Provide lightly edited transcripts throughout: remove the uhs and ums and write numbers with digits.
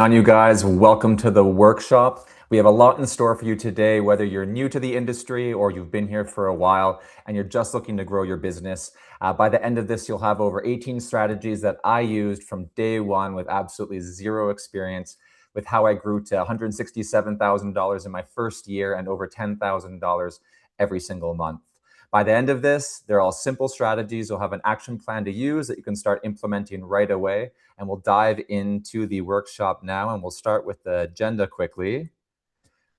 On you guys, welcome to the workshop. We have a lot in store for you today, whether you're new to the industry or you've been here for a while and you're just looking to grow your business. By the end of this, you'll have over 18 strategies that I used from day one with absolutely zero experience, with how I grew to $167,000 in my first year and over $10,000 every single month. By the end of this, they're all simple strategies. You'll have an action plan to use that you can start implementing right away. And we'll dive into the workshop now, and we'll start with the agenda quickly.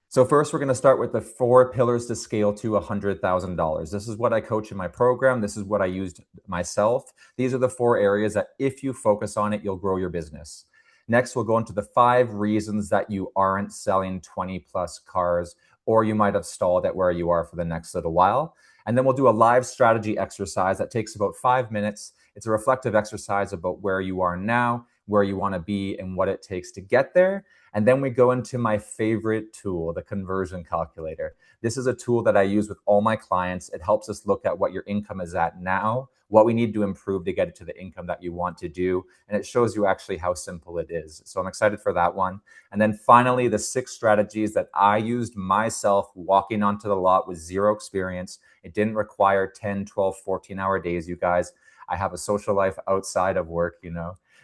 So first, we're going to start with the 4 pillars to scale to $100,000. This is what I coach in my program. This is what I used myself. These are the 4 areas that if you focus on it, you'll grow your business. Next, we'll go into the 5 reasons that you aren't selling 20 plus cars, or you might have stalled at where you are for the next little while. And then we'll do a live strategy exercise that takes about 5 minutes. It's a reflective exercise about where you are now, where you want to be, and what it takes to get there. And then we go into my favorite tool, the conversion calculator. This is a tool that I use with all my clients. It helps us look at what your income is at now, what we need to improve to get it to the income that you want to do. And it shows you actually how simple it is. So I'm excited for that one. And then finally, the 6 strategies that I used myself walking onto the lot with zero experience. It didn't require 10, 12, 14-hour days, you guys. I have a social life outside of work,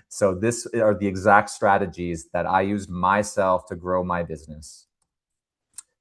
So this are the exact strategies that I used myself to grow my business.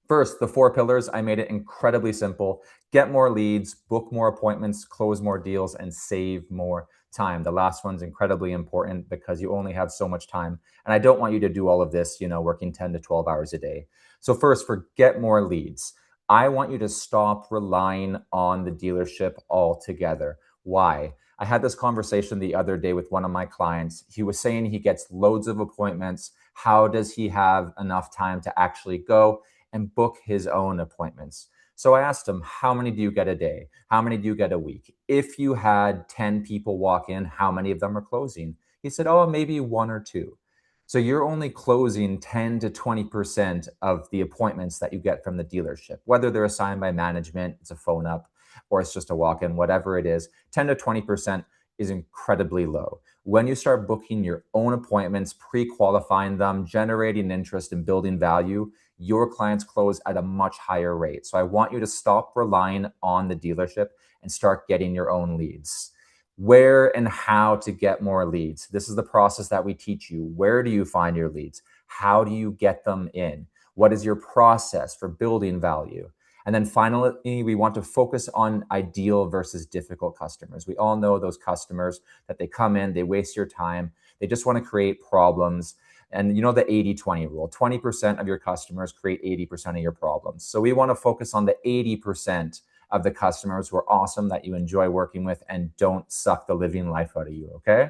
First, the 4 pillars, I made it incredibly simple. Get more leads, book more appointments, close more deals, and save more time. The last one's incredibly important because you only have so much time. And I don't want you to do all of this, working 10 to 12 hours a day. So first, for get more leads, I want you to stop relying on the dealership altogether. Why? I had this conversation the other day with one of my clients. He was saying he gets loads of appointments. How does he have enough time to actually go and book his own appointments? So I asked him, how many do you get a day? How many do you get a week? If you had 10 people walk in, how many of them are closing? He said, oh, maybe 1 or 2. So you're only closing 10 to 20% of the appointments that you get from the dealership, whether they're assigned by management, it's a phone up, or it's just a walk-in, whatever it is. 10 to 20% is incredibly low. When you start booking your own appointments, pre-qualifying them, generating interest and building value, your clients close at a much higher rate. So I want you to stop relying on the dealership and start getting your own leads. Where and how to get more leads. This is the process that we teach you. Where do you find your leads? How do you get them in? What is your process for building value? And then finally, we want to focus on ideal versus difficult customers. We all know those customers that they come in, they waste your time. They just want to create problems. And you know the 80-20 rule, 20% of your customers create 80% of your problems. So we want to focus on the 80% of the customers who are awesome, that you enjoy working with and don't suck the living life out of you, okay?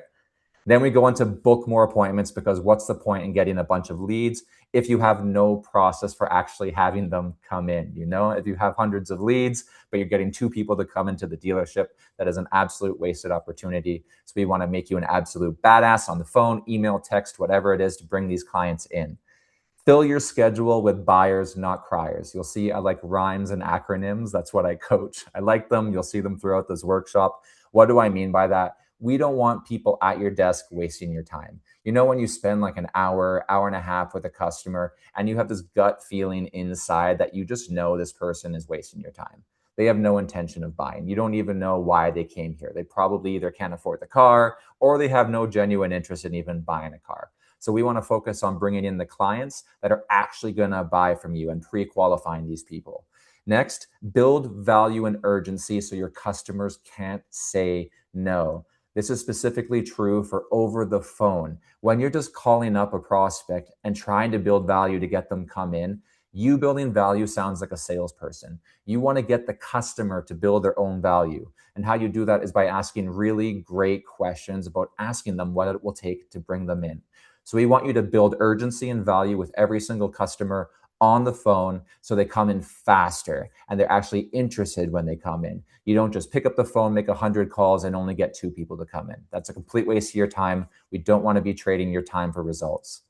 Then we go into book more appointments, because what's the point in getting a bunch of leads if you have no process for actually having them come in? If you have hundreds of leads, but you're getting 2 people to come into the dealership, that is an absolute wasted opportunity. So we want to make you an absolute badass on the phone, email, text, whatever it is to bring these clients in. Fill your schedule with buyers, not criers. You'll see I like rhymes and acronyms. That's what I coach. I like them. You'll see them throughout this workshop. What do I mean by that? We don't want people at your desk wasting your time. When you spend like an hour, hour and a half with a customer and you have this gut feeling inside that you just know this person is wasting your time. They have no intention of buying. You don't even know why they came here. They probably either can't afford the car or they have no genuine interest in even buying a car. So we want to focus on bringing in the clients that are actually going to buy from you and pre-qualifying these people. Next, build value and urgency so your customers can't say no. This is specifically true for over the phone. When you're just calling up a prospect and trying to build value to get them come in, you building value sounds like a salesperson. You want to get the customer to build their own value. And how you do that is by asking really great questions about asking them what it will take to bring them in. So we want you to build urgency and value with every single customer on the phone so they come in faster and they're actually interested when they come in. You don't just pick up the phone, make 100 calls and only get 2 people to come in. That's a complete waste of your time. We don't want to be trading your time for results.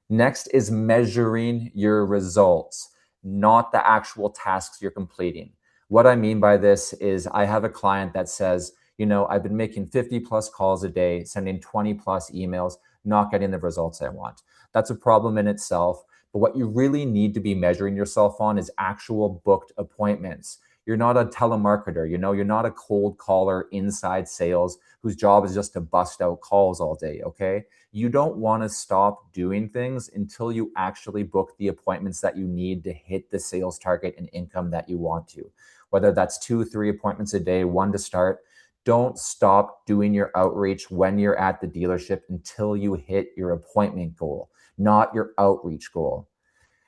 Next is measuring your results, not the actual tasks you're completing. What I mean by this is I have a client that says, I've been making 50 plus calls a day, sending 20 plus emails, not getting the results I want. That's a problem in itself. But what you really need to be measuring yourself on is actual booked appointments. You're not a telemarketer, you're not a cold caller inside sales whose job is just to bust out calls all day, okay? You don't want to stop doing things until you actually book the appointments that you need to hit the sales target and income that you want to. Whether that's 2, 3 appointments a day, one to start, don't stop doing your outreach when you're at the dealership until you hit your appointment goal, not your outreach goal.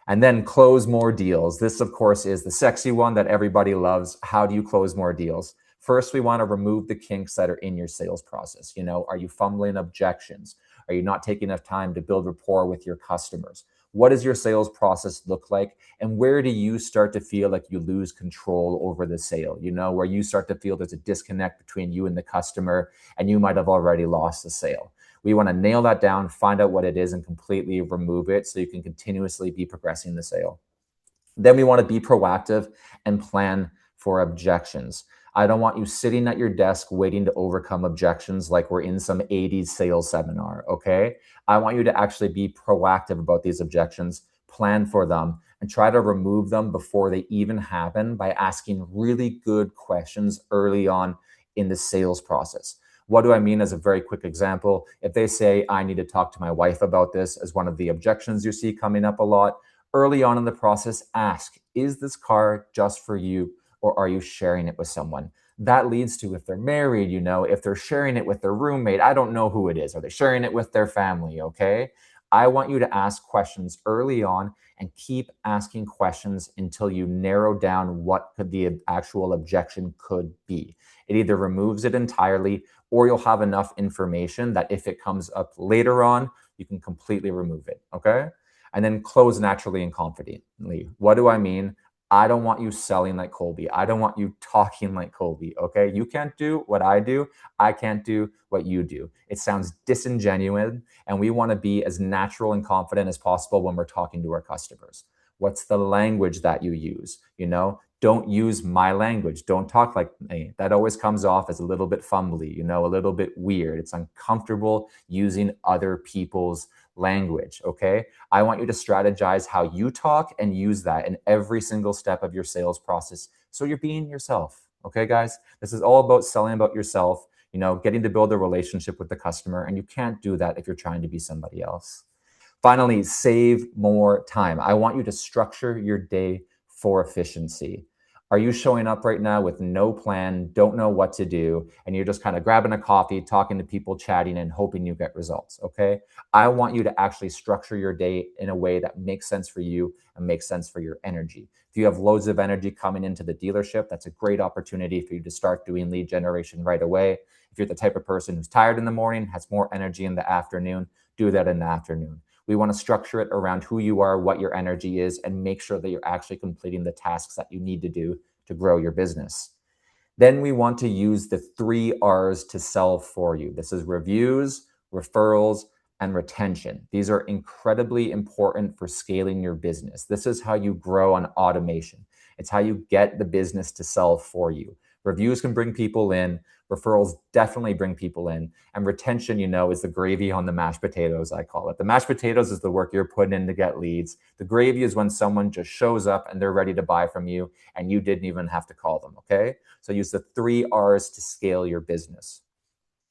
And then close more deals. This, of course, is the sexy one that everybody loves. How do you close more deals? First, we want to remove the kinks that are in your sales process. Are you fumbling objections? Are you not taking enough time to build rapport with your customers? What does your sales process look like? And where do you start to feel like you lose control over the sale? Where you start to feel there's a disconnect between you and the customer, and you might have already lost the sale. We want to nail that down, find out what it is, and completely remove it so you can continuously be progressing the sale. Then we want to be proactive and plan for objections. I don't want you sitting at your desk waiting to overcome objections like we're in some 80s sales seminar, okay? I want you to actually be proactive about these objections, plan for them, and try to remove them before they even happen by asking really good questions early on in the sales process. What do I mean as a very quick example? If they say, I need to talk to my wife about this as one of the objections you see coming up a lot, early on in the process, ask, is this car just for you or are you sharing it with someone? That leads to if they're married, if they're sharing it with their roommate, I don't know who it is. Are they sharing it with their family? Okay. I want you to ask questions early on and keep asking questions until you narrow down what the actual objection could be. It either removes it entirely or you'll have enough information that if it comes up later on, you can completely remove it. Okay. And then close naturally and confidently. What do I mean? I don't want you selling like Colby. I don't want you talking like Colby, okay? You can't do what I do. I can't do what you do. It sounds disingenuous, and we want to be as natural and confident as possible when we're talking to our customers. What's the language that you use? Don't use my language. Don't talk like me. That always comes off as a little bit fumbly, a little bit weird. It's uncomfortable using other people's language, okay? I want you to strategize how you talk and use that in every single step of your sales process. So you're being yourself, okay, guys? This is all about selling about yourself, getting to build a relationship with the customer. And you can't do that if you're trying to be somebody else. Finally, save more time. I want you to structure your day for efficiency. Are you showing up right now with no plan, don't know what to do, and you're just kind of grabbing a coffee, talking to people, chatting, and hoping you get results, okay? I want you to actually structure your day in a way that makes sense for you and makes sense for your energy. If you have loads of energy coming into the dealership, that's a great opportunity for you to start doing lead generation right away. If you're the type of person who's tired in the morning, has more energy in the afternoon, do that in the afternoon. We want to structure it around who you are, what your energy is, and make sure that you're actually completing the tasks that you need to do to grow your business. Then we want to use the 3 R's to sell for you. This is reviews, referrals, and retention. These are incredibly important for scaling your business. This is how you grow on automation. It's how you get the business to sell for you. Reviews can bring people in. Referrals definitely bring people in. And retention, is the gravy on the mashed potatoes, I call it. The mashed potatoes is the work you're putting in to get leads. The gravy is when someone just shows up and they're ready to buy from you and you didn't even have to call them, okay? So use the 3 R's to scale your business.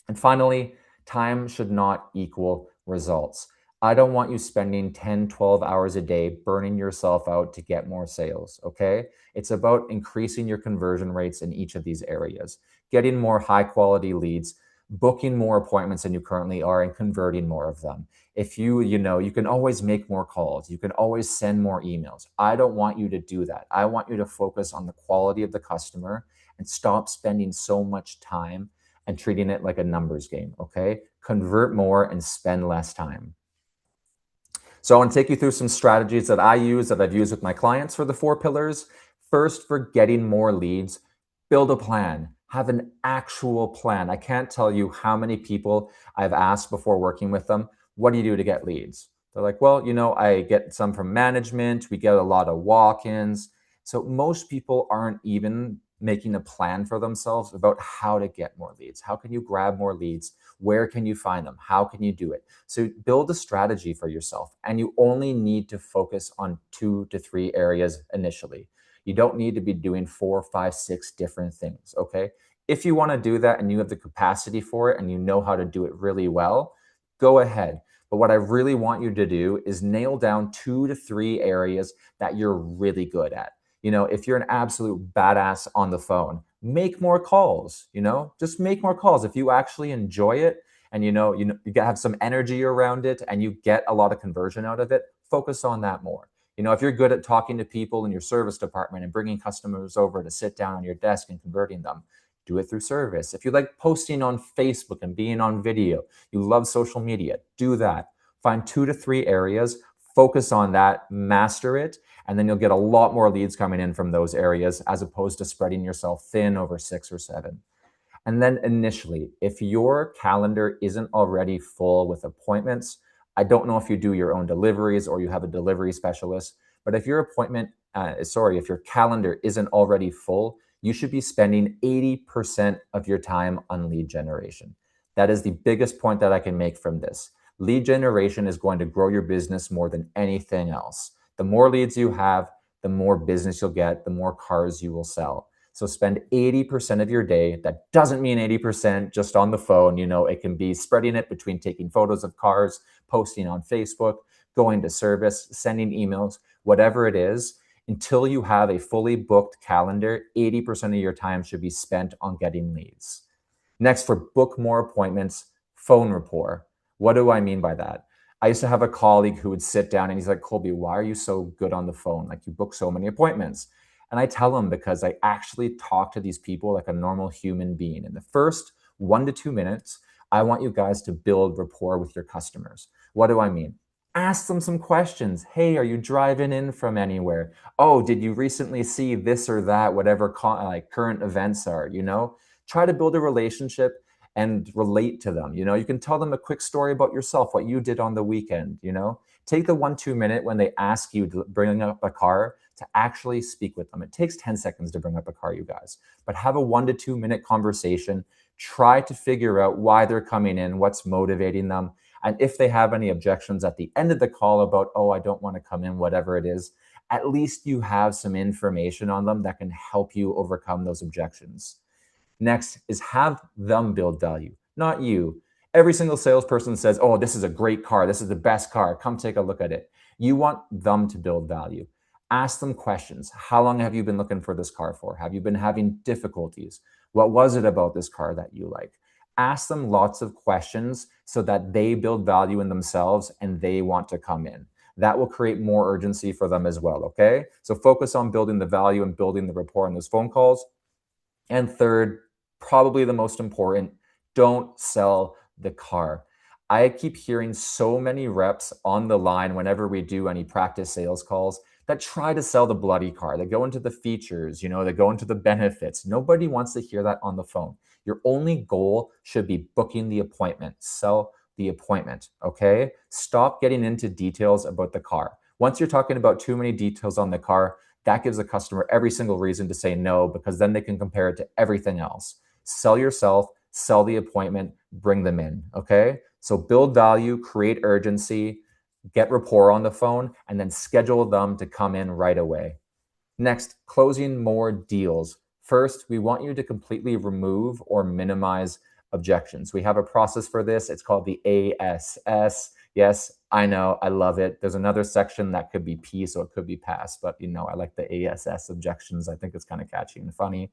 And finally, time should not equal results. I don't want you spending 10, 12 hours a day burning yourself out to get more sales, okay? It's about increasing your conversion rates in each of these areas, getting more high quality leads, booking more appointments than you currently are, and converting more of them. If you can always make more calls. You can always send more emails. I don't want you to do that. I want you to focus on the quality of the customer and stop spending so much time and treating it like a numbers game, okay? Convert more and spend less time. So I want to take you through some strategies that I use, that I've used with my clients for the 4 pillars. First, for getting more leads, build a plan. Have an actual plan. I can't tell you how many people I've asked before working with them, what do you do to get leads? They're like, well, I get some from management. We get a lot of walk-ins. So most people aren't even making a plan for themselves about how to get more leads. How can you grab more leads? Where can you find them? How can you do it? So build a strategy for yourself, and you only need to focus on 2 to 3 areas initially. You don't need to be doing 4, 5, 6 different things, okay? If you want to do that and you have the capacity for it and you know how to do it really well, go ahead. But what I really want you to do is nail down 2 to 3 areas that you're really good at. If you're an absolute badass on the phone, make more calls, just make more calls. If you actually enjoy it and you have some energy around it and you get a lot of conversion out of it, focus on that more. If you're good at talking to people in your service department and bringing customers over to sit down on your desk and converting them, do it through service. If you like posting on Facebook and being on video, you love social media, do that. Find 2 to 3 areas, focus on that, master it, and then you'll get a lot more leads coming in from those areas as opposed to spreading yourself thin over 6 or 7. And then initially, if your calendar isn't already full with appointments, I don't know if you do your own deliveries or you have a delivery specialist, but if your if your calendar isn't already full, you should be spending 80% of your time on lead generation. That is the biggest point that I can make from this. Lead generation is going to grow your business more than anything else. The more leads you have, the more business you'll get, the more cars you will sell. So spend 80% of your day. That doesn't mean 80% just on the phone. It can be spreading it between taking photos of cars, posting on Facebook, going to service, sending emails, whatever it is. Until you have a fully booked calendar, 80% of your time should be spent on getting leads. Next, for book more appointments, phone rapport. What do I mean by that? I used to have a colleague who would sit down and he's like, Colby, why are you so good on the phone? Like, you book so many appointments. And I tell him, because I actually talk to these people like a normal human being. In the first 1 to 2 minutes, I want you guys to build rapport with your customers. What do I mean? Ask them some questions. Hey, are you driving in from anywhere? Oh, did you recently see this or that, whatever current events are, Try to build a relationship and relate to them. You can tell them a quick story about yourself, what you did on the weekend. Take the 1-2 minute when they ask you to bring up a car to actually speak with them. It takes 10 seconds to bring up a car, you guys, but have a 1 to 2 minute conversation. Try to figure out why they're coming in, what's motivating them. And if they have any objections at the end of the call about, oh, I don't want to come in, whatever it is, at least you have some information on them that can help you overcome those objections. Next is have them build value, not you. Every single salesperson says, oh, this is a great car. This is the best car. Come take a look at it. You want them to build value. Ask them questions. How long have you been looking for this car for? Have you been having difficulties? What was it about this car that you like? Ask them lots of questions so that they build value in themselves and they want to come in. That will create more urgency for them as well, okay? So focus on building the value and building the rapport in those phone calls. And third, probably the most important, don't sell the car. I keep hearing so many reps on the line whenever we do any practice sales calls that try to sell the bloody car. They go into the features, they go into the benefits. Nobody wants to hear that on the phone. Your only goal should be booking the appointment. Sell the appointment, okay? Stop getting into details about the car. Once you're talking about too many details on the car, that gives a customer every single reason to say no, because then they can compare it to everything else. Sell yourself, sell the appointment, bring them in, okay? So build value, create urgency, get rapport on the phone, and then schedule them to come in right away. Next, closing more deals. First, we want you to completely remove or minimize objections. We have a process for this. It's called the ASS. Yes, I know, I love it. There's another section that could be P, so it could be pass, but I like the ASS objections. I think it's kind of catchy and funny.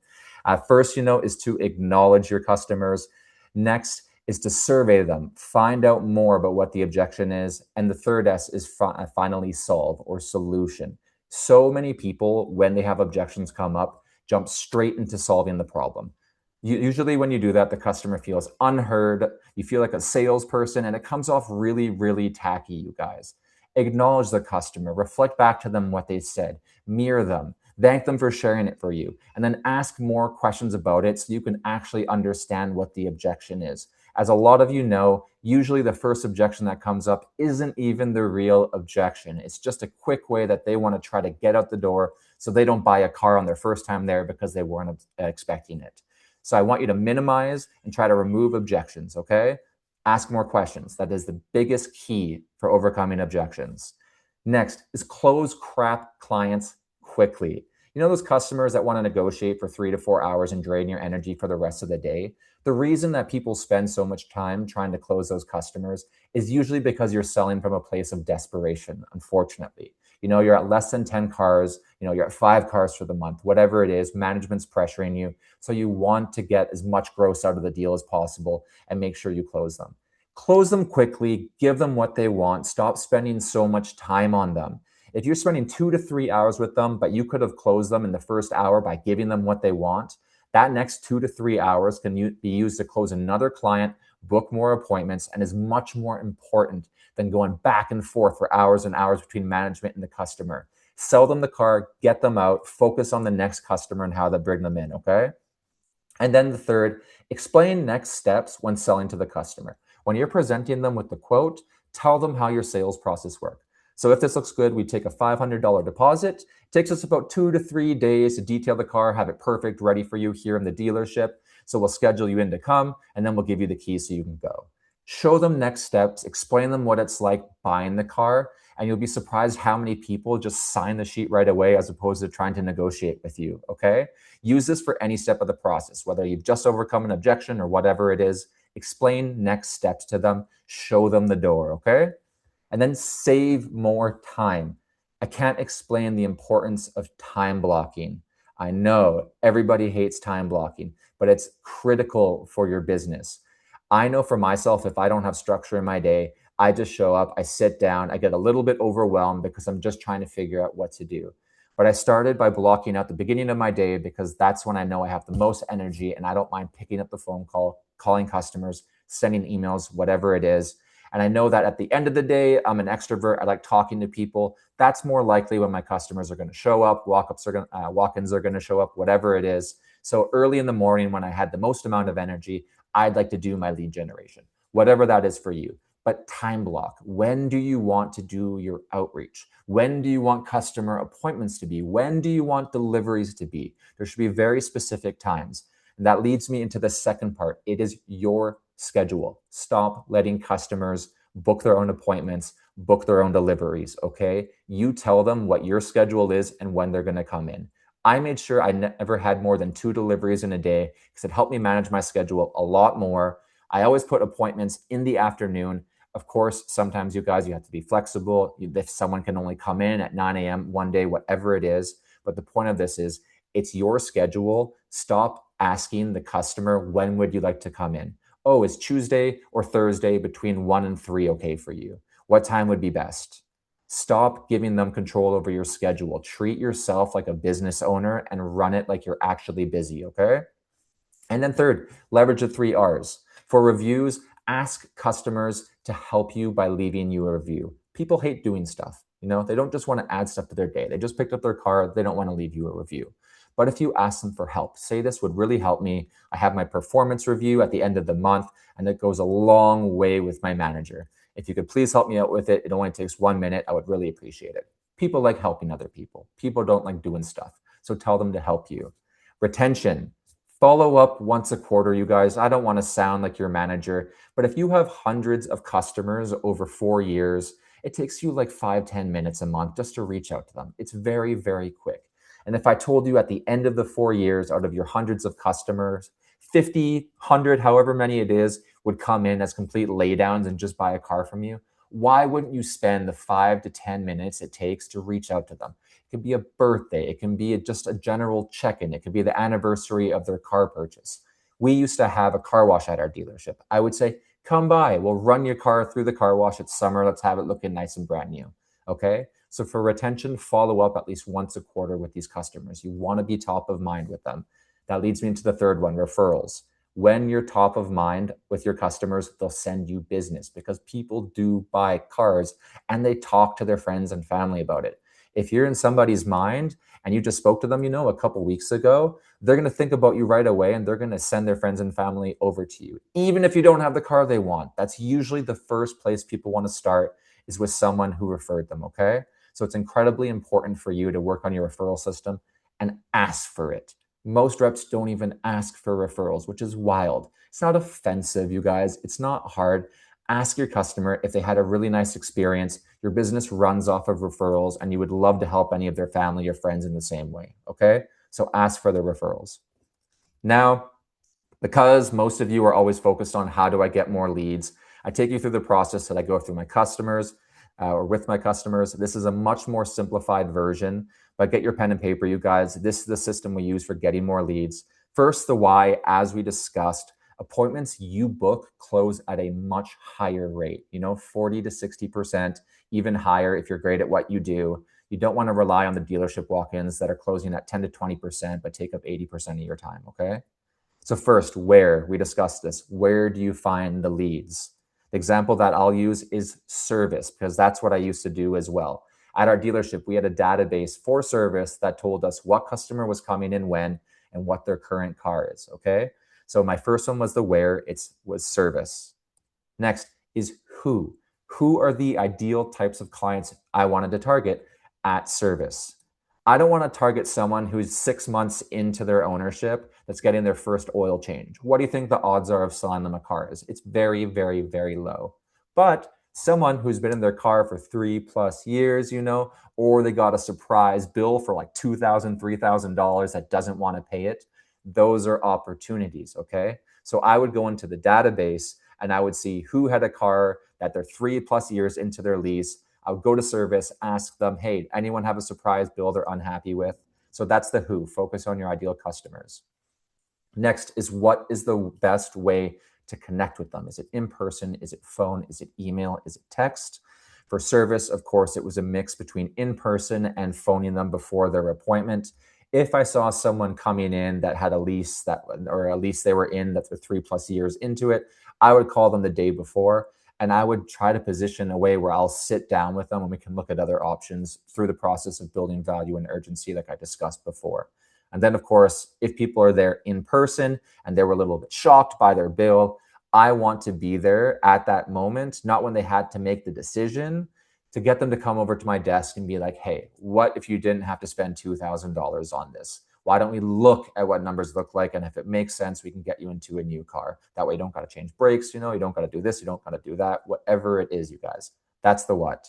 First, is to acknowledge your customers. Next is to survey them, find out more about what the objection is. And the third S is finally solve or solution. So many people, when they have objections come up, jump straight into solving the problem. Usually when you do that, the customer feels unheard. You feel like a salesperson, and it comes off really, really tacky, you guys. Acknowledge the customer, reflect back to them what they said, mirror them, thank them for sharing it for you, and then ask more questions about it so you can actually understand what the objection is. As a lot of you know, usually the first objection that comes up isn't even the real objection. It's just a quick way that they want to try to get out the door so they don't buy a car on their first time there because they weren't expecting it. So I want you to minimize and try to remove objections, okay? Ask more questions. That is the biggest key for overcoming objections. Next is close crap clients quickly. You know those customers that want to negotiate for 3 to 4 hours and drain your energy for the rest of the day? The reason that people spend so much time trying to close those customers is usually because you're selling from a place of desperation, unfortunately. You're at less than 10 cars, you're at 5 cars for the month, whatever it is, management's pressuring you. So you want to get as much gross out of the deal as possible and make sure you close them. Close them quickly, give them what they want, stop spending so much time on them. If you're spending 2 to 3 hours with them, but you could have closed them in the first hour by giving them what they want, that next 2 to 3 hours can be used to close another client, book more appointments, and is much more important than going back and forth for hours and hours between management and the customer. Sell them the car, get them out, focus on the next customer and how to bring them in, okay? And then the third, explain next steps when selling to the customer. When you're presenting them with the quote, tell them how your sales process works. So if this looks good, we take a $500 deposit. It takes us about 2 to 3 days to detail the car, have it perfect, ready for you here in the dealership. So we'll schedule you in to come, and then we'll give you the keys so you can go. Show them next steps, explain them what it's like buying the car, and you'll be surprised how many people just sign the sheet right away as opposed to trying to negotiate with you, okay? Use this for any step of the process, whether you've just overcome an objection or whatever it is. Explain next steps to them, show them the door, okay? And then save more time. I can't explain the importance of time blocking. I know everybody hates time blocking, but it's critical for your business. I know for myself, if I don't have structure in my day, I just show up, I sit down, I get a little bit overwhelmed because I'm just trying to figure out what to do. But I started by blocking out the beginning of my day because that's when I know I have the most energy and I don't mind picking up the phone call, calling customers, sending emails, whatever it is. And I know that at the end of the day, I'm an extrovert. I like talking to people. That's more likely when my customers are going to show up, walk-ins are going to show up, whatever it is. So early in the morning when I had the most amount of energy, I'd like to do my lead generation, whatever that is for you. But time block. When do you want to do your outreach? When do you want customer appointments to be? When do you want deliveries to be? There should be very specific times. And that leads me into the second part. It is your schedule. Stop letting customers book their own appointments, book their own deliveries, okay? You tell them what your schedule is and when they're going to come in. I made sure I never had more than 2 deliveries in a day because it helped me manage my schedule a lot more. I always put appointments in the afternoon. Of course, sometimes you have to be flexible. If someone can only come in at 9 a.m. one day, whatever it is. But the point of this is it's your schedule. Stop asking the customer, when would you like to come in? Oh, is Tuesday or Thursday between 1 and 3 okay for you? What time would be best? Stop giving them control over your schedule. Treat yourself like a business owner and run it like you're actually busy, okay? And then third, leverage the 3 R's. For reviews, ask customers to help you by leaving you a review. People hate doing stuff. They don't just want to add stuff to their day. They just picked up their car. They don't want to leave you a review. But if you ask them for help, say this would really help me. I have my performance review at the end of the month, and it goes a long way with my manager. If you could please help me out with it, it only takes 1 minute. I would really appreciate it. People like helping other people. People don't like doing stuff. So tell them to help you. Retention. Follow up once a quarter, you guys. I don't want to sound like your manager, but if you have hundreds of customers over 4 years, it takes you like 5-10 minutes a month just to reach out to them. It's very, very quick. And if I told you at the end of the 4 years, out of your hundreds of customers, 50, 100, however many it is, would come in as complete laydowns and just buy a car from you, why wouldn't you spend the 5 to 10 minutes it takes to reach out to them? It could be a birthday. It can be just a general check-in. It could be the anniversary of their car purchase. We used to have a car wash at our dealership. I would say, come by. We'll run your car through the car wash. It's summer. Let's have it looking nice and brand new. Okay? So for retention, follow up at least once a quarter with these customers. You want to be top of mind with them. That leads me into the third one, referrals. When you're top of mind with your customers, they'll send you business because people do buy cars and they talk to their friends and family about it. If you're in somebody's mind and you just spoke to them, a couple weeks ago, they're going to think about you right away and they're going to send their friends and family over to you. Even if you don't have the car they want, that's usually the first place people want to start is with someone who referred them, okay? So it's incredibly important for you to work on your referral system and ask for it. Most reps don't even ask for referrals, which is wild. It's not offensive, you guys. It's not hard. Ask your customer if they had a really nice experience. Your business runs off of referrals and you would love to help any of their family or friends in the same way, okay? So ask for the referrals. Now, because most of you are always focused on how do I get more leads, I take you through the process that I go through my customers or with my customers. This is a much more simplified version, but get your pen and paper, you guys. This is the system we use for getting more leads. First, the why, as we discussed. Appointments you book close at a much higher rate, 40 to 60%, even higher if you're great at what you do. You don't want to rely on the dealership walk-ins that are closing at 10 to 20%, but take up 80% of your time, okay? So first, where? We discussed this. Where do you find the leads? The example that I'll use is service, because that's what I used to do as well. At our dealership, we had a database for service that told us what customer was coming in when and what their current car is, okay? So my first one was the where, it was service. Next is who. Who are the ideal types of clients I wanted to target at service? I don't want to target someone who's 6 months into their ownership that's getting their first oil change. What do you think the odds are of selling them a car? It's very, very, very low. But someone who's been in their car for 3+ years, or they got a surprise bill for like $2,000, $3,000 that doesn't want to pay it, those are opportunities, okay? So I would go into the database and I would see who had a car that they're 3+ years into their lease. I would go to service, ask them, hey, anyone have a surprise bill they're unhappy with? So that's the who. Focus on your ideal customers. Next is what is the best way to connect with them? Is it in person? Is it phone? Is it email? Is it text? For service, of course, it was a mix between in person and phoning them before their appointment. If I saw someone coming in that had a lease or a lease they were in that they're 3+ years into it, I would call them the day before and I would try to position a way where I'll sit down with them and we can look at other options through the process of building value and urgency like I discussed before. And then, of course, if people are there in person and they were a little bit shocked by their bill, I want to be there at that moment, not when they had to make the decision, to get them to come over to my desk and be like, hey, what if you didn't have to spend $2,000 on this? Why don't we look at what numbers look like? And if it makes sense, we can get you into a new car. That way you don't got to change brakes, you don't got to do this, you don't got to do that, whatever it is, you guys. That's the what.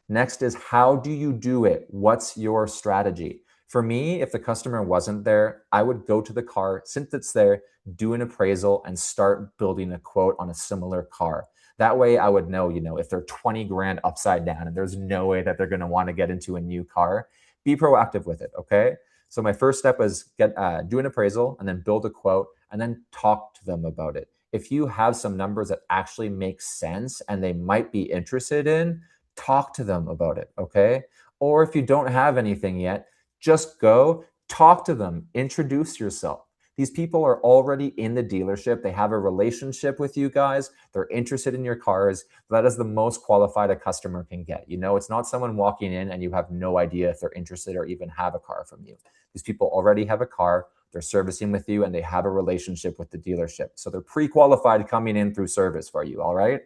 Next is how do you do it? What's your strategy? For me, if the customer wasn't there, I would go to the car, since it's there, do an appraisal and start building a quote on a similar car. That way I would know, if they're 20 grand upside down and there's no way that they're going to want to get into a new car, be proactive with it, okay? So my first step was do an appraisal and then build a quote and then talk to them about it. If you have some numbers that actually make sense and they might be interested in, talk to them about it, okay? Or if you don't have anything yet, just go talk to them, introduce yourself. These people are already in the dealership. They have a relationship with you guys. They're interested in your cars. That is the most qualified a customer can get. It's not someone walking in and you have no idea if they're interested or even have a car from you. These people already have a car. They're servicing with you and they have a relationship with the dealership. So they're pre-qualified coming in through service for you, all right?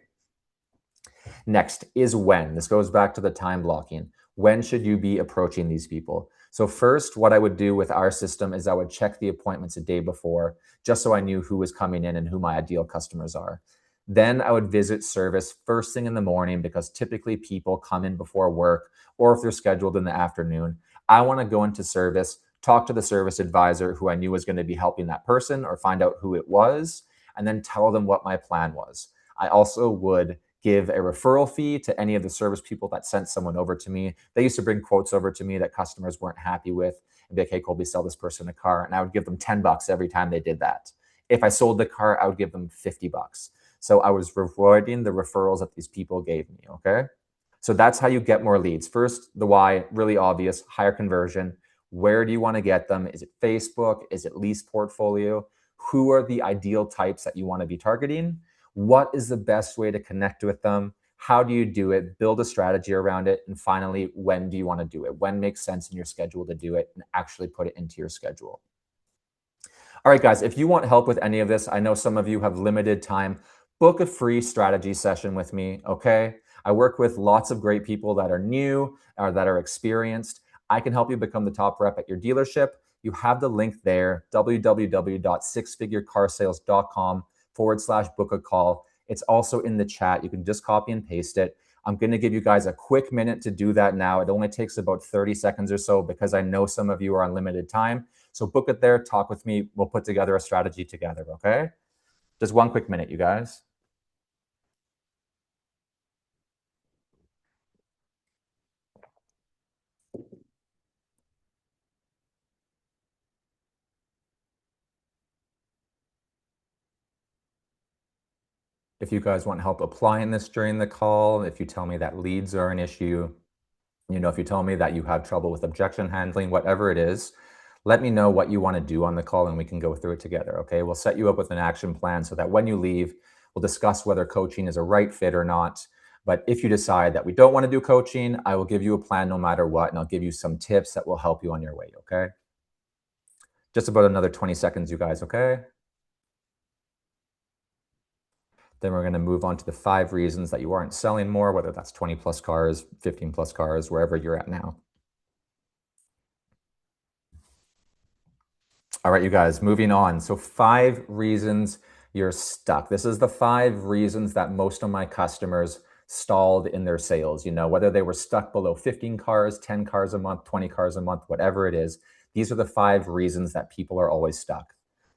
Next is when. This goes back to the time blocking. When should you be approaching these people? So first, what I would do with our system is I would check the appointments a day before, just so I knew who was coming in and who my ideal customers are. Then I would visit service first thing in the morning because typically people come in before work or if they're scheduled in the afternoon. I want to go into service, talk to the service advisor who I knew was going to be helping that person or find out who it was, and then tell them what my plan was. I also would give a referral fee to any of the service people that sent someone over to me. They used to bring quotes over to me that customers weren't happy with and be like, hey, Colby, sell this person a car. And I would give them $10 every time they did that. If I sold the car, I would give them $50. So I was rewarding the referrals that these people gave me, okay? So that's how you get more leads. First, the why, really obvious, higher conversion. Where do you want to get them? Is it Facebook? Is it lease portfolio? Who are the ideal types that you want to be targeting? What is the best way to connect with them? How do you do it? Build a strategy around it. And finally, when do you want to do it? When makes sense in your schedule to do it and actually put it into your schedule? All right, guys, if you want help with any of this, I know some of you have limited time. Book a free strategy session with me, okay? I work with lots of great people that are new or that are experienced. I can help you become the top rep at your dealership. You have the link there, www.sixfigurecarsales.com/book a call. It's also in the chat. You can just copy and paste it. I'm going to give you guys a quick minute to do that now. It only takes about 30 seconds or so because I know some of you are on limited time. So book it there, talk with me. We'll put together a strategy together, okay? Just one quick minute, you guys. If you guys want help applying this during the call, if you tell me that leads are an issue, if you tell me that you have trouble with objection handling, whatever it is, let me know what you want to do on the call and we can go through it together, okay? We'll set you up with an action plan so that when you leave, we'll discuss whether coaching is a right fit or not. But if you decide that we don't want to do coaching, I will give you a plan no matter what, and I'll give you some tips that will help you on your way, okay? Just about another 20 seconds, you guys, okay? Then we're going to move on to the 5 reasons that you aren't selling more, whether that's 20 plus cars, 15 plus cars, wherever you're at now. All right, you guys, moving on. So 5 reasons you're stuck. This is the 5 reasons that most of my customers stalled in their sales. Whether they were stuck below 15 cars, 10 cars a month, 20 cars a month, whatever it is, these are the 5 reasons that people are always stuck.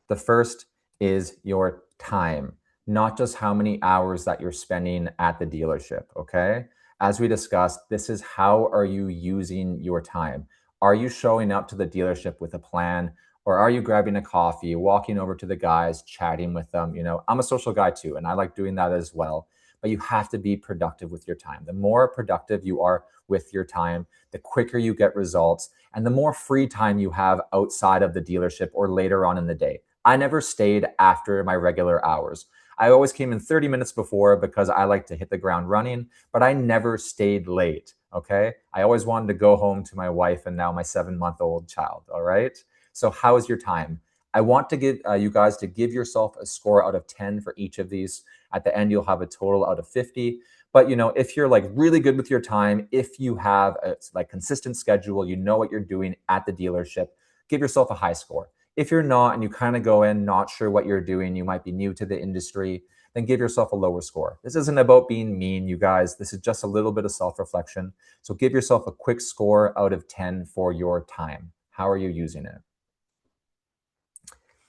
The first is your time, not just how many hours that you're spending at the dealership, okay? As we discussed, this is how are you using your time? Are you showing up to the dealership with a plan? Or are you grabbing a coffee, walking over to the guys, chatting with them? I'm a social guy too, and I like doing that as well. But you have to be productive with your time. The more productive you are with your time, the quicker you get results, and the more free time you have outside of the dealership or later on in the day. I never stayed after my regular hours. I always came in 30 minutes before because I like to hit the ground running, but I never stayed late, okay? I always wanted to go home to my wife and now my 7-month-old child, all right? So how is your time? I want to give you guys to give yourself a score out of 10 for each of these. At the end, you'll have a total out of 50. But if you're like really good with your time, if you have a like consistent schedule, you know what you're doing at the dealership, give yourself a high score. If you're not and you kind of go in not sure what you're doing, you might be new to the industry, then give yourself a lower score. This isn't about being mean, you guys. This is just a little bit of self-reflection. So give yourself a quick score out of 10 for your time. How are you using it?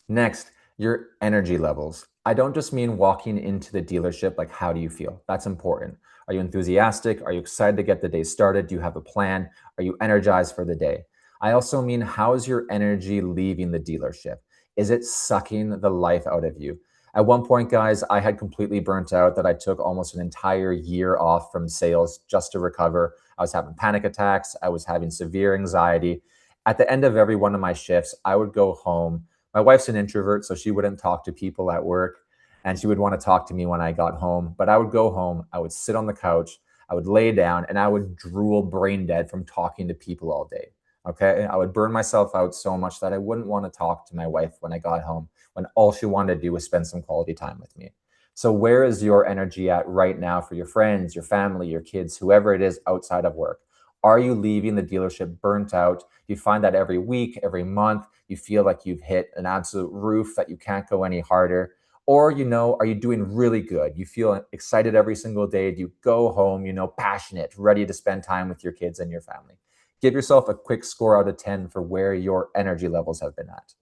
Next, your energy levels. I don't just mean walking into the dealership, like how do you feel? That's important. Are you enthusiastic? Are you excited to get the day started? Do you have a plan? Are you energized for the day? I also mean, how's your energy leaving the dealership? Is it sucking the life out of you? At one point, guys, I had completely burnt out that I took almost an entire year off from sales just to recover. I was having panic attacks. I was having severe anxiety. At the end of every one of my shifts, I would go home. My wife's an introvert, so she wouldn't talk to people at work, and she would want to talk to me when I got home. But I would go home, I would sit on the couch, I would lay down, and I would drool brain dead from talking to people all day. Okay. I would burn myself out so much that I wouldn't want to talk to my wife when I got home, when all she wanted to do was spend some quality time with me. So, where is your energy at right now for your friends, your family, your kids, whoever it is outside of work? Are you leaving the dealership burnt out? Do you find that every week, every month, you feel like you've hit an absolute roof that you can't go any harder? Or, are you doing really good? You feel excited every single day. Do you go home, passionate, ready to spend time with your kids and your family? Give yourself a quick score out of 10 for where your energy levels have been at.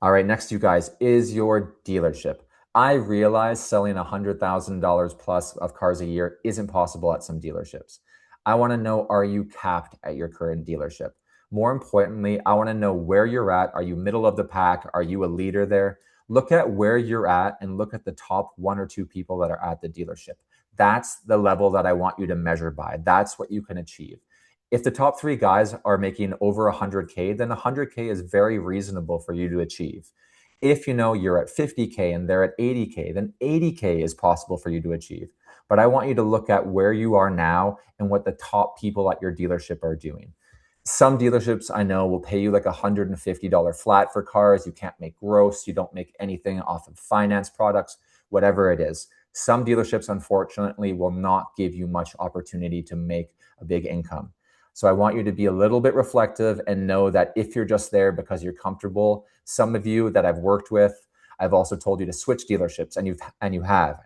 All right, next, you guys, is your dealership. I realize selling $100,000 plus of cars a year isn't possible at some dealerships. I want to know, are you capped at your current dealership? More importantly, I want to know where you're at. Are you middle of the pack? Are you a leader there? Look at where you're at and look at the top 1 or 2 people that are at the dealership. That's the level that I want you to measure by. That's what you can achieve. If the top 3 guys are making over 100K, then 100K is very reasonable for you to achieve. If you know you're at 50K and they're at 80K, then 80K is possible for you to achieve. But I want you to look at where you are now and what the top people at your dealership are doing. Some dealerships I know will pay you like $150 flat for cars. You can't make gross. You don't make anything off of finance products, whatever it is. Some dealerships, unfortunately, will not give you much opportunity to make a big income. So I want you to be a little bit reflective and know that if you're just there because you're comfortable, some of you that I've worked with, I've also told you to switch dealerships, and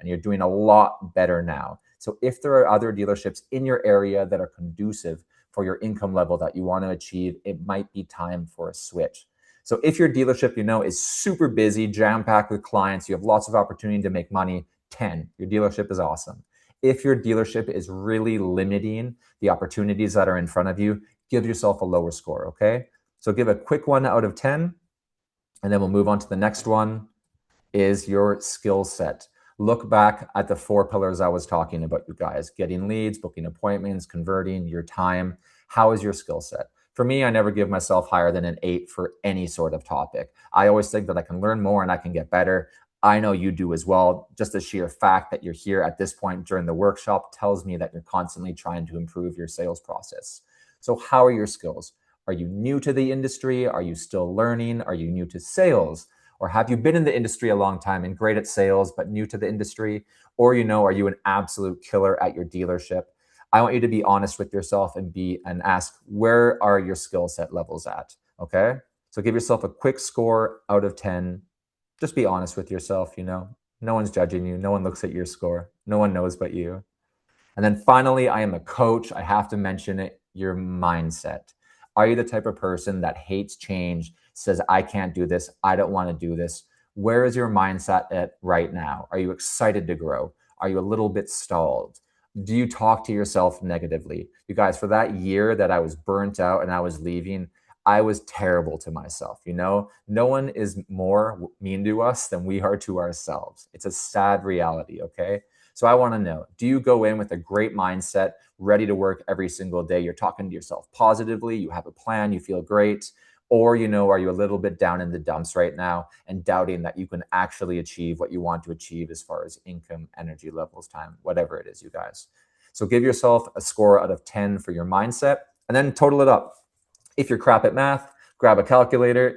you're doing a lot better now. So if there are other dealerships in your area that are conducive for your income level that you want to achieve, it might be time for a switch. So if your dealership, is super busy, jam-packed with clients, you have lots of opportunity to make money, 10, your dealership is awesome. If your dealership is really limiting the opportunities that are in front of you, give yourself a lower score, okay? So give a quick 1 out of 10, and then we'll move on to the next one, is your skill set. Look back at the 4 pillars I was talking about, you guys. Getting leads, booking appointments, converting, your time. How is your skill set? For me, I never give myself higher than an 8 for any sort of topic. I always think that I can learn more and I can get better. I know you do as well. Just the sheer fact that you're here at this point during the workshop tells me that you're constantly trying to improve your sales process. So how are your skills? Are you new to the industry? Are you still learning? Are you new to sales? Or have you been in the industry a long time and great at sales, but new to the industry? Or, are you an absolute killer at your dealership? I want you to be honest with yourself and ask, where are your skill set levels at? Okay. So give yourself a quick score out of 10. Just be honest with yourself. No one's judging you. No one looks at your score. No one knows but you. And then finally, I am a coach. I have to mention it, your mindset. Are you the type of person that hates change, says, I can't do this, I don't want to do this? Where is your mindset at right now? Are you excited to grow? Are you a little bit stalled? Do you talk to yourself negatively? You guys, for that year that I was burnt out and I was leaving, I was terrible to myself. No one is more mean to us than we are to ourselves. It's a sad reality, okay? So I want to know, do you go in with a great mindset, ready to work every single day? You're talking to yourself positively, you have a plan, you feel great. Or, are you a little bit down in the dumps right now and doubting that you can actually achieve what you want to achieve as far as income, energy levels, time, whatever it is, you guys. So give yourself a score out of 10 for your mindset and then total it up. If you're crap at math, grab a calculator,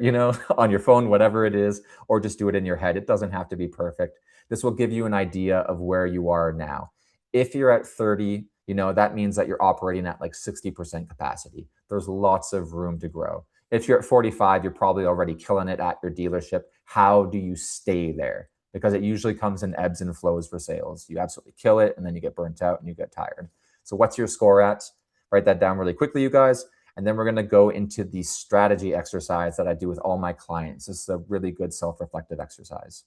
on your phone, whatever it is, or just do it in your head. It doesn't have to be perfect. This will give you an idea of where you are now. If you're at 30, that means that you're operating at like 60% capacity. There's lots of room to grow. If you're at 45, you're probably already killing it at your dealership. How do you stay there? Because it usually comes in ebbs and flows for sales. You absolutely kill it, and then you get burnt out and you get tired. So what's your score at? Write that down really quickly, you guys. And then we're going to go into the strategy exercise that I do with all my clients. This is a really good self-reflective exercise.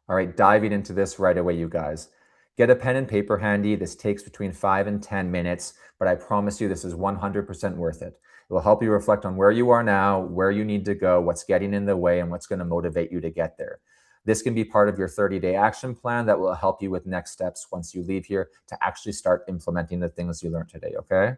All right, diving into this right away, you guys. Get a pen and paper handy. This takes between 5 and 10 minutes, but I promise you this is 100% worth it. It will help you reflect on where you are now, where you need to go, what's getting in the way, and what's going to motivate you to get there. This can be part of your 30-day action plan that will help you with next steps once you leave here to actually start implementing the things you learned today, okay?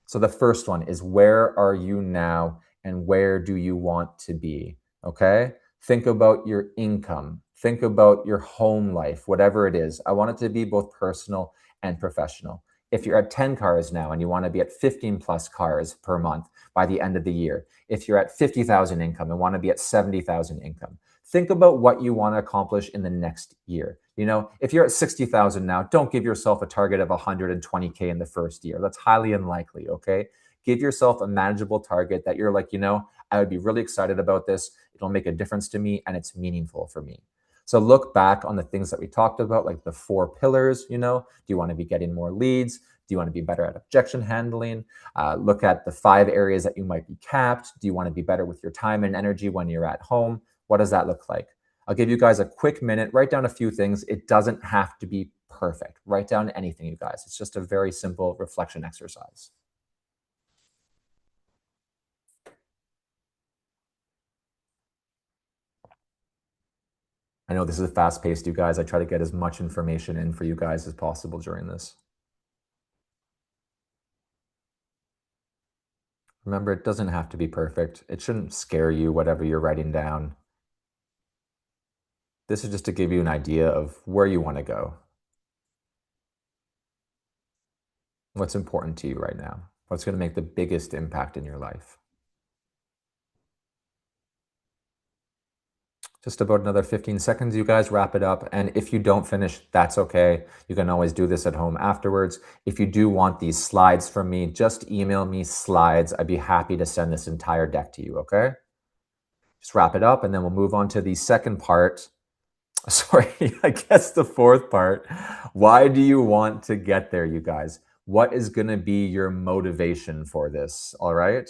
So the first one is, where are you now and where do you want to be? Okay. Think about your income. Think about your home life, whatever it is. I want it to be both personal and professional. If you're at 10 cars now and you want to be at 15 plus cars per month by the end of the year, if you're at 50,000 income and want to be at 70,000 income, think about what you want to accomplish in the next year. If you're at 60,000 now, don't give yourself a target of 120K in the first year. That's highly unlikely, okay? Give yourself a manageable target that you're like, I would be really excited about this. It'll make a difference to me and it's meaningful for me. So look back on the things that we talked about, like the 4 pillars, do you want to be getting more leads? Do you want to be better at objection handling? Look at the 5 areas that you might be capped. Do you want to be better with your time and energy when you're at home? What does that look like? I'll give you guys a quick minute. Write down a few things. It doesn't have to be perfect. Write down anything, you guys. It's just a very simple reflection exercise. I know this is fast-paced, you guys. I try to get as much information in for you guys as possible during this. Remember, it doesn't have to be perfect. It shouldn't scare you, whatever you're writing down. This is just to give you an idea of where you want to go. What's important to you right now? What's going to make the biggest impact in your life? Just about another 15 seconds, you guys wrap it up. And if you don't finish, that's okay. You can always do this at home afterwards. If you do want these slides from me, just email me slides. I'd be happy to send this entire deck to you, okay? Just wrap it up and then we'll move on to the second part. Sorry, I guess the fourth part. Why do you want to get there, you guys? What is going to be your motivation for this? All right.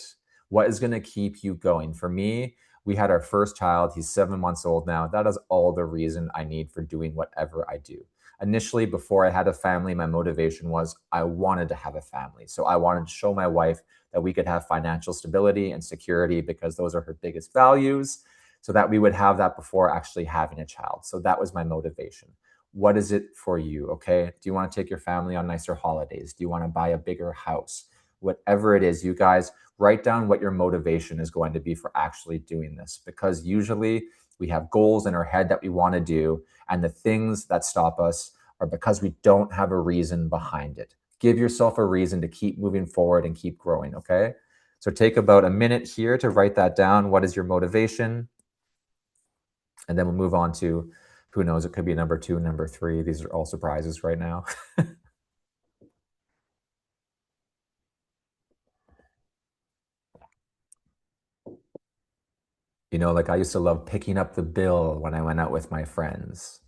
What is going to keep you going? For me, we had our first child. He's 7 months old now. That is all the reason I need for doing whatever I do. Initially, before I had a family, my motivation was I wanted to have a family. So I wanted to show my wife that we could have financial stability and security because those are her biggest values, so that we would have that before actually having a child. So that was my motivation. What is it for you? Okay. Do you want to take your family on nicer holidays? Do you want to buy a bigger house? Whatever it is, you guys write down what your motivation is going to be for actually doing this, because usually we have goals in our head that we want to do, and the things that stop us are because we don't have a reason behind it. Give yourself a reason to keep moving forward and keep growing. Okay. So take about a minute here to write that down. What is your motivation? And then we'll move on to, who knows, it could be number 2, number 3. These are all surprises right now. Like I used to love picking up the bill when I went out with my friends.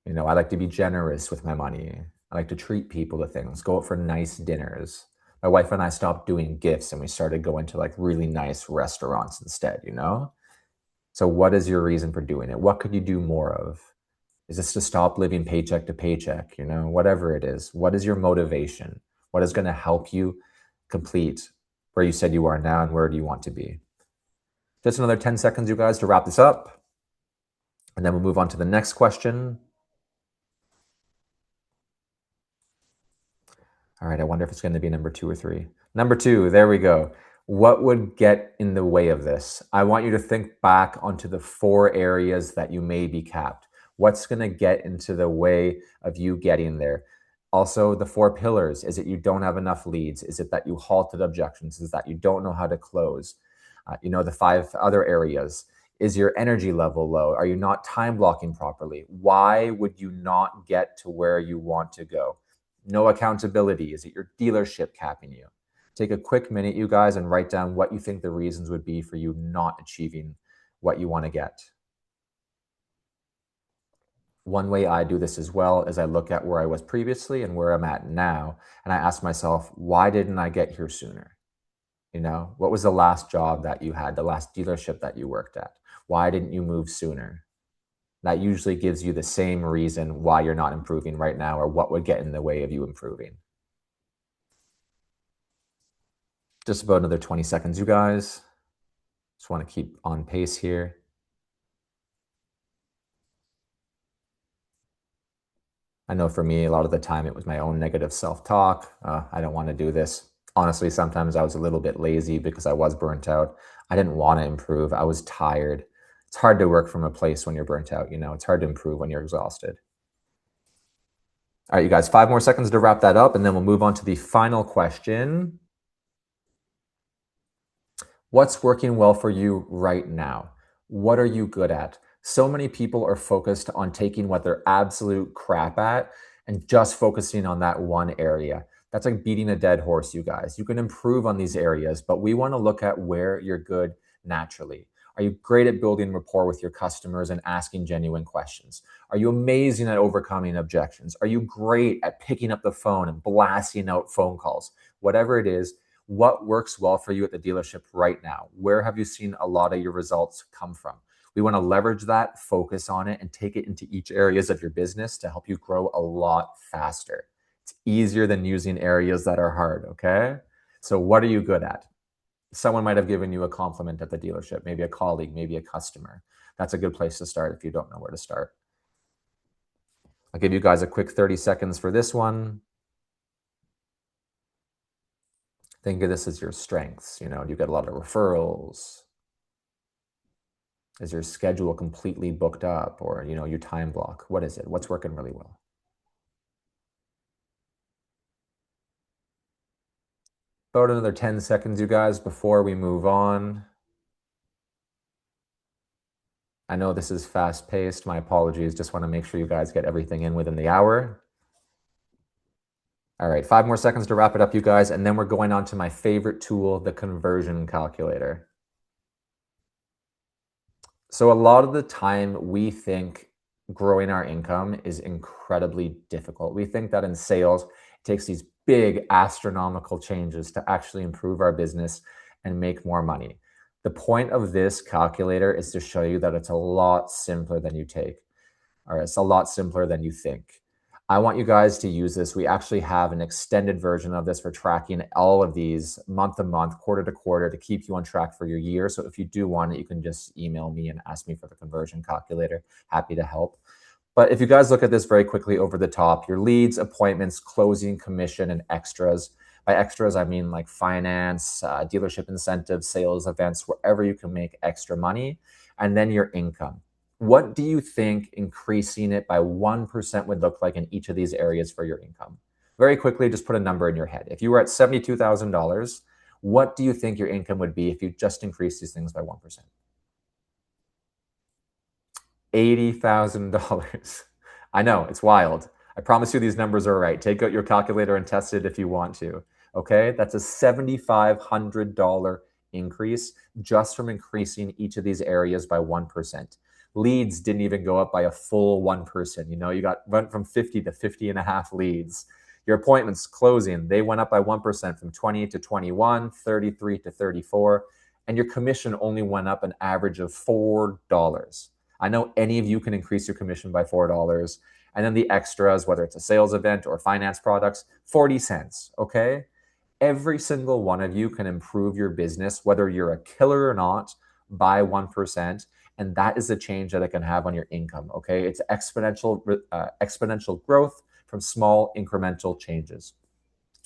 I like to be generous with my money. I like to treat people to things, go out for nice dinners. My wife and I stopped doing gifts and we started going to like really nice restaurants instead. So what is your reason for doing it? What could you do more of? Is this to stop living paycheck to paycheck? Whatever it is, what is your motivation? What is going to help you complete where you said you are now and where do you want to be? Just another 10 seconds, you guys, to wrap this up. And then we'll move on to the next question. All right, I wonder if it's going to be number 2 or 3. Number 2, there we go. What would get in the way of this? I want you to think back onto the 4 areas that you may be capped. What's going to get into the way of you getting there? Also, the 4 pillars. Is it you don't have enough leads? Is it that you halted objections? Is it that you don't know how to close? The 5 other areas. Is your energy level low? Are you not time blocking properly? Why would you not get to where you want to go? No accountability. Is it your dealership capping you? Take a quick minute, you guys, and write down what you think the reasons would be for you not achieving what you want to get. One way I do this as well is I look at where I was previously and where I'm at now, and I ask myself, why didn't I get here sooner? What was the last job that you had, the last dealership that you worked at? Why didn't you move sooner? That usually gives you the same reason why you're not improving right now, or what would get in the way of you improving. Just about another 20 seconds, you guys. Just want to keep on pace here. I know for me, a lot of the time it was my own negative self-talk. I don't want to do this. Honestly, sometimes I was a little bit lazy because I was burnt out. I didn't want to improve. I was tired. It's hard to work from a place when you're burnt out. It's hard to improve when you're exhausted. All right, you guys, 5 more seconds to wrap that up, and then we'll move on to the final question. What's working well for you right now? What are you good at? So many people are focused on taking what they're absolute crap at and just focusing on that one area. That's like beating a dead horse, you guys. You can improve on these areas, but we want to look at where you're good naturally. Are you great at building rapport with your customers and asking genuine questions? Are you amazing at overcoming objections? Are you great at picking up the phone and blasting out phone calls? Whatever it is, what works well for you at the dealership right now? Where have you seen a lot of your results come from? We want to leverage that, focus on it, and take it into each areas of your business to help you grow a lot faster. It's easier than using areas that are hard, okay? So what are you good at? Someone might have given you a compliment at the dealership, maybe a colleague, maybe a customer. That's a good place to start if you don't know where to start. I'll give you guys a quick 30 seconds for this one. Think of this as your strengths. Do you get a lot of referrals? Is your schedule completely booked up, or, your time block? What is it? What's working really well? About another 10 seconds, you guys, before we move on. I know this is fast paced. My apologies. Just want to make sure you guys get everything in within the hour. All right, 5 more seconds to wrap it up, you guys, and then we're going on to my favorite tool, the conversion calculator. So a lot of the time we think growing our income is incredibly difficult. We think that in sales, it takes these big astronomical changes to actually improve our business and make more money. The point of this calculator is to show you that it's a lot simpler than you take. All right, it's a lot simpler than you think. I want you guys to use this. We actually have an extended version of this for tracking all of these month to month, quarter to quarter, to keep you on track for your year. So if you do want it, you can just email me and ask me for the conversion calculator. Happy to help. But if you guys look at this very quickly over the top, your leads, appointments, closing, commission, and extras. By extras, I mean like finance, dealership incentives, sales events, wherever you can make extra money, and then your income. What do you think increasing it by 1% would look like in each of these areas for your income? Very quickly, just put a number in your head. If you were at $72,000, what do you think your income would be if you just increased these things by 1%? $80,000. I know, it's wild. I promise you these numbers are right. Take out your calculator and test it if you want to. Okay, that's a $7,500 increase just from increasing each of these areas by 1%. Leads didn't even go up by a full 1%. You went from 50 to 50 and a half leads. Your appointments closing, they went up by 1% from 20 to 21, 33 to 34, and your commission only went up an average of $4. I know any of you can increase your commission by $4. And then the extras, whether it's a sales event or finance products, 40 cents, okay? Every single one of you can improve your business, whether you're a killer or not, by 1%. And that is the change that it can have on your income, okay? It's exponential growth from small incremental changes.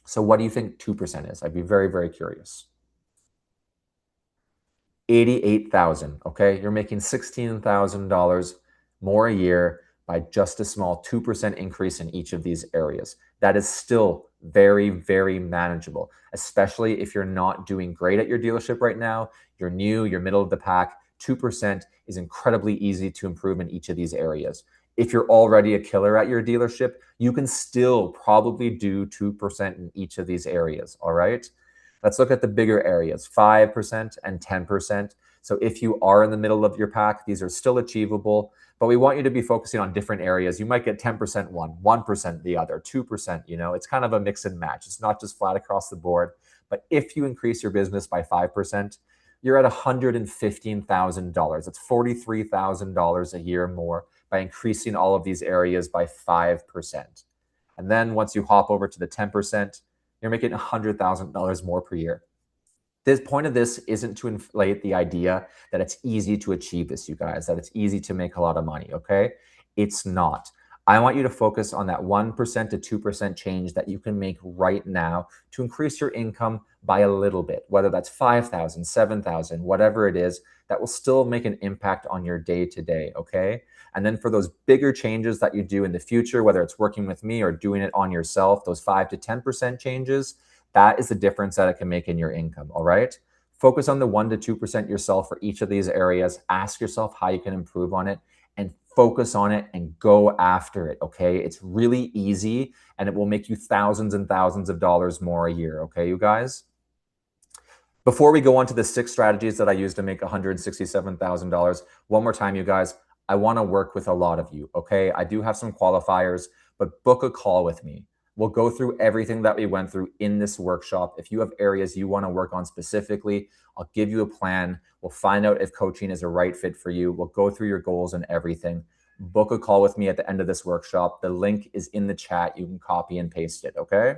So what do you think 2% is? I'd be very, very curious. 88,000, okay? You're making $16,000 more a year by just a small 2% increase in each of these areas. That is still very, very manageable, especially if you're not doing great at your dealership right now. You're new, you're middle of the pack. 2% is incredibly easy to improve in each of these areas. If you're already a killer at your dealership, you can still probably do 2% in each of these areas, all right? Let's look at the bigger areas, 5% and 10%. So if you are in the middle of your pack, these are still achievable, but we want you to be focusing on different areas. You might get 10% one, 1% the other, 2%, it's kind of a mix and match. It's not just flat across the board. But if you increase your business by 5%, you're at $115,000. That's $43,000 a year more by increasing all of these areas by 5%. And then once you hop over to the 10%, you're making $100,000 more per year. The point of this isn't to inflate the idea that it's easy to achieve this, you guys, that it's easy to make a lot of money, okay? It's not. I want you to focus on that 1% to 2% change that you can make right now to increase your income by a little bit, whether that's 5,000, 7,000, whatever it is, that will still make an impact on your day-to-day, okay? And then for those bigger changes that you do in the future, whether it's working with me or doing it on yourself, those 5 to 10% changes, that is the difference that it can make in your income, all right? Focus on the 1 to 2% yourself for each of these areas. Ask yourself how you can improve on it and focus on it and go after it, okay? It's really easy and it will make you thousands and thousands of dollars more a year, okay, you guys? Before we go on to the 6 strategies that I use to make $167,000, one more time, you guys, I want to work with a lot of you, okay? I do have some qualifiers, but book a call with me. We'll go through everything that we went through in this workshop. If you have areas you want to work on specifically, I'll give you a plan. We'll find out if coaching is a right fit for you. We'll go through your goals and everything. Book a call with me at the end of this workshop. The link is in the chat. You can copy and paste it, okay?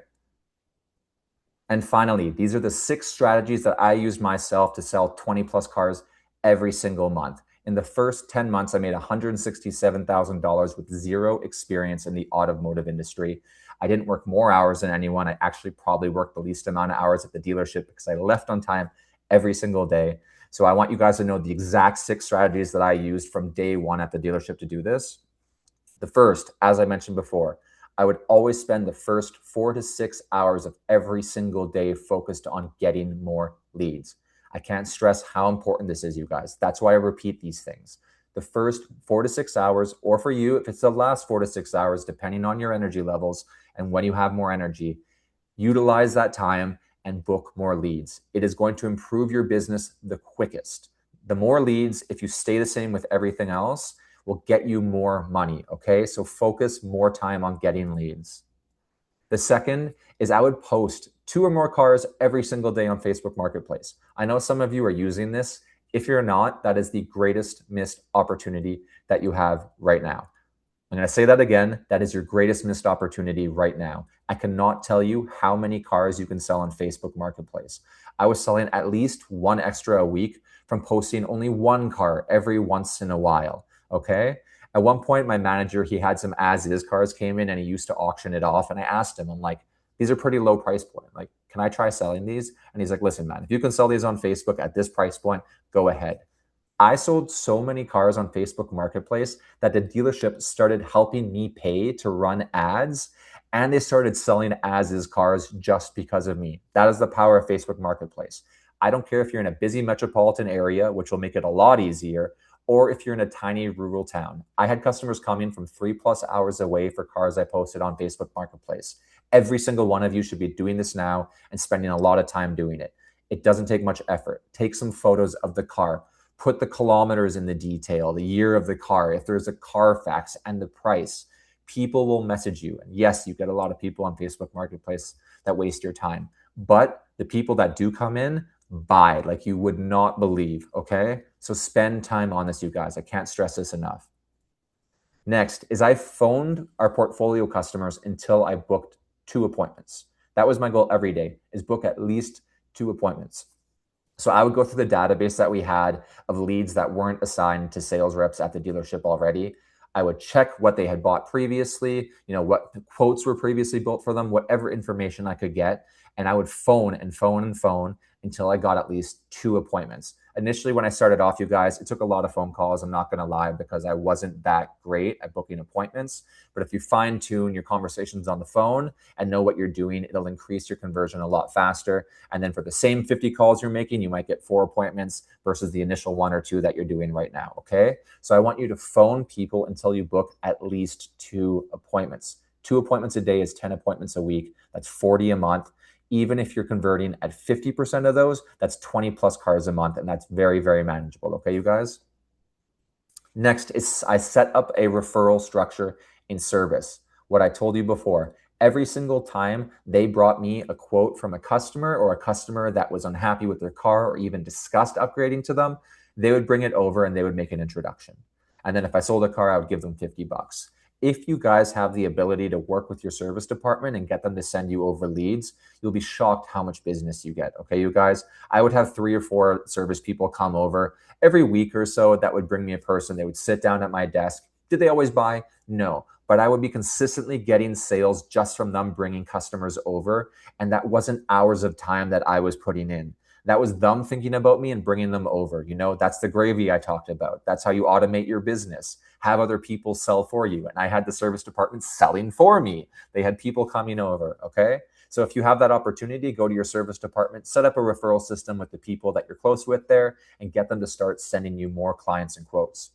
And finally, these are the 6 strategies that I used myself to sell 20 plus cars every single month. In the first 10 months, I made $167,000 with zero experience in the automotive industry. I didn't work more hours than anyone. I actually probably worked the least amount of hours at the dealership because I left on time every single day. So I want you guys to know the exact 6 strategies that I used from day one at the dealership to do this. The first, as I mentioned before, I would always spend the first 4 to 6 hours of every single day focused on getting more leads. I can't stress how important this is, you guys. That's why I repeat these things. The first 4 to 6 hours, or for you, if it's the last 4 to 6 hours, depending on your energy levels and when you have more energy, utilize that time and book more leads. It is going to improve your business the quickest. The more leads, if you stay the same with everything else, will get you more money, okay? So focus more time on getting leads. The second is I would post 2 or more cars every single day on Facebook Marketplace. I know some of you are using this. If you're not, that is the greatest missed opportunity that you have right now. I'm going to say that again. That is your greatest missed opportunity right now. I cannot tell you how many cars you can sell on Facebook Marketplace. I was selling at least 1 extra a week from posting only 1 car every once in a while. Okay. At one point, my manager, he had some as-is cars came in and he used to auction it off. And I asked him, I'm like, these are pretty low price point. Like, can I try selling these? And he's like, listen, man, if you can sell these on Facebook at this price point, go ahead. I sold so many cars on Facebook Marketplace that the dealership started helping me pay to run ads, and they started selling as-is cars just because of me. That is the power of Facebook Marketplace. I don't care if you're in a busy metropolitan area, which will make it a lot easier, or if you're in a tiny rural town. I had customers coming from 3+ hours away for cars I posted on Facebook Marketplace. Every single one of you should be doing this now and spending a lot of time doing it. It doesn't take much effort. Take some photos of the car. Put the kilometers in the detail, the year of the car, if there's a Carfax, and the price. People will message you. And yes, you get a lot of people on Facebook Marketplace that waste your time. But the people that do come in, buy like you would not believe, okay? So spend time on this, you guys. I can't stress this enough. Next is I phoned our portfolio customers until I booked 2 appointments. That was my goal every day, is book at least 2 appointments. So I would go through the database that we had of leads that weren't assigned to sales reps at the dealership already. I would check what they had bought previously, what quotes were previously built for them, whatever information I could get. And I would phone and phone and phone until I got at least 2 appointments. Initially, when I started off, you guys, it took a lot of phone calls. I'm not going to lie, because I wasn't that great at booking appointments. But if you fine tune your conversations on the phone and know what you're doing, it'll increase your conversion a lot faster. And then for the same 50 calls you're making, you might get 4 appointments versus the initial 1 or 2 that you're doing right now. Okay. So I want you to phone people until you book at least 2 appointments. 2 appointments a day is 10 appointments a week. That's 40 a month. Even if you're converting at 50% of those, that's 20+ cars a month. And that's very, very manageable. Okay, you guys? Next is I set up a referral structure in service. What I told you before, every single time they brought me a quote from a customer, or a customer that was unhappy with their car or even discussed upgrading to them, they would bring it over and they would make an introduction. And then if I sold a car, I would give them $50. If you guys have the ability to work with your service department and get them to send you over leads, you'll be shocked how much business you get. Okay, you guys, I would have 3 or 4 service people come over every week or so. That would bring me a person. They would sit down at my desk. Did they always buy? No, but I would be consistently getting sales just from them bringing customers over. And that wasn't hours of time that I was putting in. That was them thinking about me and bringing them over. That's the gravy I talked about. That's how you automate your business. Have other people sell for you. And I had the service department selling for me. They had people coming over, okay? So if you have that opportunity, go to your service department, set up a referral system with the people that you're close with there, and get them to start sending you more clients and quotes.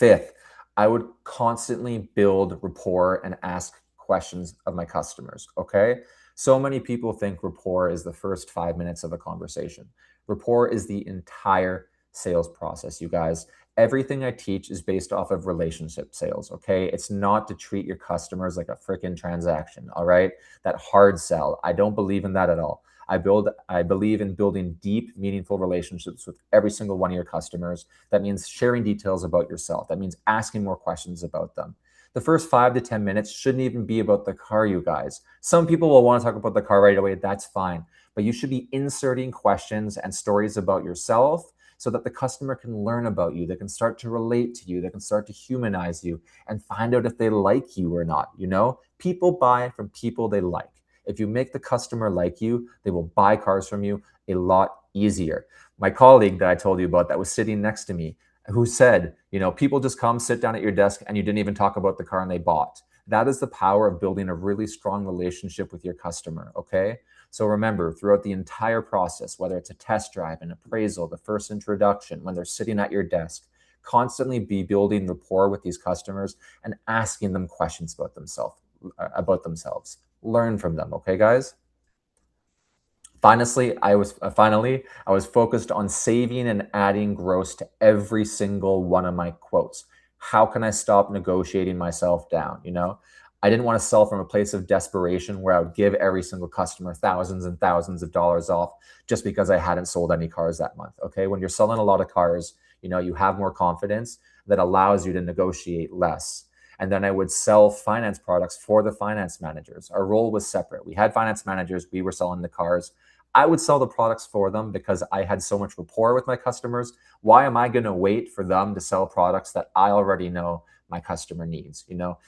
5th, I would constantly build rapport and ask questions of my customers, okay? So many people think rapport is the first 5 minutes of a conversation. Rapport is the entire sales process, you guys. Everything I teach is based off of relationship sales, okay? It's not to treat your customers like a freaking transaction, all right? That hard sell. I don't believe in that at all. I believe in building deep, meaningful relationships with every single one of your customers. That means sharing details about yourself. That means asking more questions about them. The first 5 to 10 minutes shouldn't even be about the car, you guys. Some people will want to talk about the car right away. That's fine. But you should be inserting questions and stories about yourself so that the customer can learn about you. They can start to relate to you. They can start to humanize you and find out if they like you or not. People buy from people they like. If you make the customer like you, they will buy cars from you a lot easier. My colleague that I told you about that was sitting next to me, who said, people just come sit down at your desk and you didn't even talk about the car and they bought. That is the power of building a really strong relationship with your customer, okay? So remember, throughout the entire process, whether it's a test drive, an appraisal, the first introduction, when they're sitting at your desk, constantly be building rapport with these customers and asking them questions about themselves. Learn from them, okay, guys? Finally, I was focused on saving and adding gross to every single one of my quotes. How can I stop negotiating myself down? I didn't want to sell from a place of desperation where I would give every single customer thousands and thousands of dollars off just because I hadn't sold any cars that month. Okay. When you're selling a lot of cars, you have more confidence that allows you to negotiate less. And then I would sell finance products for the finance managers. Our role was separate. We had finance managers, we were selling the cars. I would sell the products for them because I had so much rapport with my customers. Why am I going to wait for them to sell products that I already know my customer needs?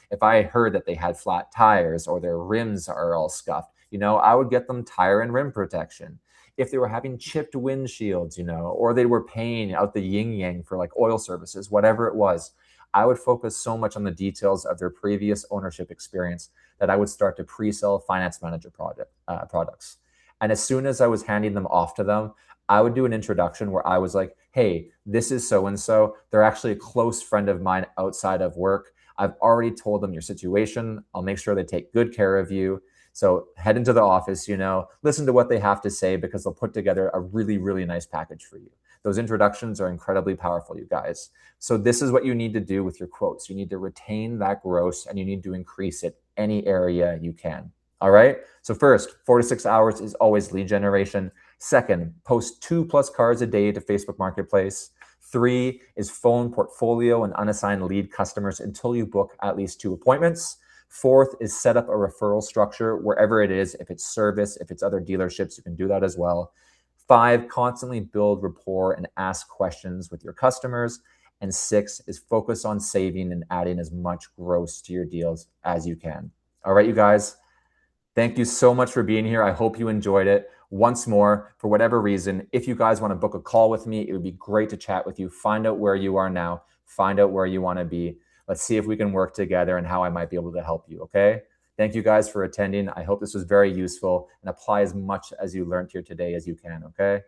If I heard that they had flat tires or their rims are all scuffed, I would get them tire and rim protection. If they were having chipped windshields, or they were paying out the yin yang for like oil services, whatever it was, I would focus so much on the details of their previous ownership experience that I would start to pre-sell finance manager products. And as soon as I was handing them off to them, I would do an introduction where I was like, hey, this is so-and-so. They're actually a close friend of mine outside of work. I've already told them your situation. I'll make sure they take good care of you. So head into the office, listen to what they have to say because they'll put together a really, really nice package for you. Those introductions are incredibly powerful, you guys. So this is what you need to do with your quotes. You need to retain that gross and you need to increase it any area you can. All right. So first, 4 to 6 hours is always lead generation. Second, post 2+ cars a day to Facebook Marketplace. 3 is phone portfolio and unassigned lead customers until you book at least 2 appointments. 4th is set up a referral structure wherever it is. If it's service, if it's other dealerships, you can do that as well. 5, constantly build rapport and ask questions with your customers. And 6 is focus on saving and adding as much gross to your deals as you can. All right, you guys. Thank you so much for being here. I hope you enjoyed it. Once more, for whatever reason, if you guys want to book a call with me, it would be great to chat with you, find out where you are now, find out where you want to be. Let's see if we can work together and how I might be able to help you, okay? Thank you guys for attending. I hope this was very useful and apply as much as you learned here today as you can, okay?